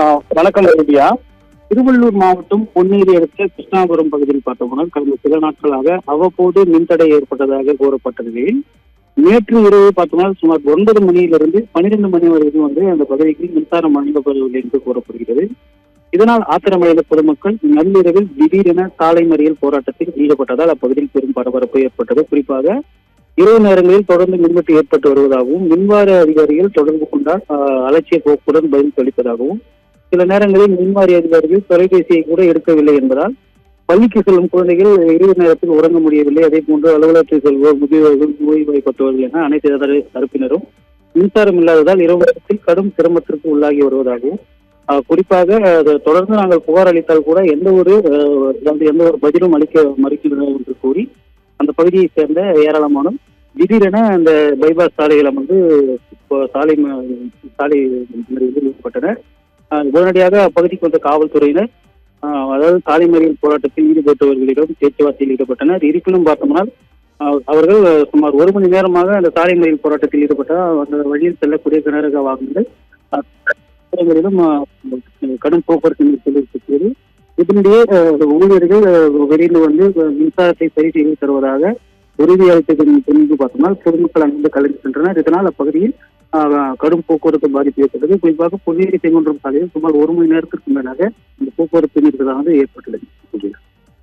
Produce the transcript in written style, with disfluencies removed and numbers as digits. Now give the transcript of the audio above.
வணக்கம் ஐடியா. திருவள்ளூர் மாவட்டம் பொன்னேரி அடுத்த கிருஷ்ணாபுரம் பகுதியில் பார்த்தோம்னா கடந்த சில நாட்களாக அவ்வப்போது மின்தடை ஏற்பட்டதாக கூறப்பட்ட நிலையில் நேற்று இரவு பார்த்தோம்னா சுமார் 9 மணியிலிருந்து 12 மணி வரைக்கும் அந்த பகுதிக்கு மின்சாரம் வழங்கப்படவில்லை என்று கூறப்படுகிறது. இதனால் ஆத்திரமடைந்த பொதுமக்கள் நள்ளிரவில் திடீரென சாலை மறியல் போராட்டத்தில் ஈடுபட்டதால் அப்பகுதியில் பெரும் பரபரப்பு ஏற்பட்டது. குறிப்பாக இரவு நேரங்களில் தொடர்ந்து மின்வெட்டு ஏற்பட்டு வருவதாகவும் மின்வார அதிகாரிகள் தொடர்பு கொண்டால் அலட்சிய போக்குடன் பதில் அளிப்பதாகவும் சில நேரங்களில் மின்வாரிய அதிகாரிகள் தொலைபேசியை கூட எடுக்கவில்லை என்பதால் பள்ளிக்கு செல்லும் குழந்தைகள் இரவு நேரத்தில் உறங்க முடியவில்லை. அதே போன்று அலுவலகத்தில் செல்வோர், முதியோர்கள், நோய்வாய்ப்பட்டவர்கள் என அனைத்து தரப்பினரும் மின்சாரம் இல்லாததால் இரவு நேரத்தில் கடும் சிரமத்திற்கு உள்ளாகி வருவதாகவும் குறிப்பாக தொடர்ந்து நாங்கள் புகார் அளித்தால் கூட எந்த ஒரு பதிலும் அளிக்க மறுக்கிறது என்று கூறி அந்த பகுதியை சேர்ந்த ஏராளமானோர் திடீரென அந்த பைபாஸ் சாலைகளை சாலை மறியலில் ஈடுபட்டனர். உடனடியாக அப்பகுதிக்கு வந்த காவல்துறையினர் அதாவது சாலை மறியல் போராட்டத்தில் ஈடுபட்டவர்களிடம் பேச்சுவார்த்தையில் ஈடுபட்டனர். இருப்பினும் பார்த்தோம்னால் அவர்கள் சுமார் 1 மணி நேரமாக அந்த சாலை மறியல் போராட்டத்தில் ஈடுபட்ட அந்த வழியில் செல்லக்கூடிய கனரக வாகனங்கள் கடும் போக்குவரத்து நெரிசல். இதனிடையே ஊழியர்கள் வெளியில் மின்சாரத்தை சரி செய்து தருவதாக உறுதியளித்ததன் பின்பு பார்த்தோம்னால் பொதுமக்கள் அங்கிருந்து கலந்து சென்றனர். இதனால் அப்பகுதியில் கடும் போக்குவரத்து பாதிப்பு ஏற்பட்டது. குறிப்பாக பொன்னேரி செங்குன்றம் சாலையில் சுமார் 1 மணி நேரத்திற்கு மேலாக இந்த போக்குவரத்து நெரிசலானது ஏற்பட்டது.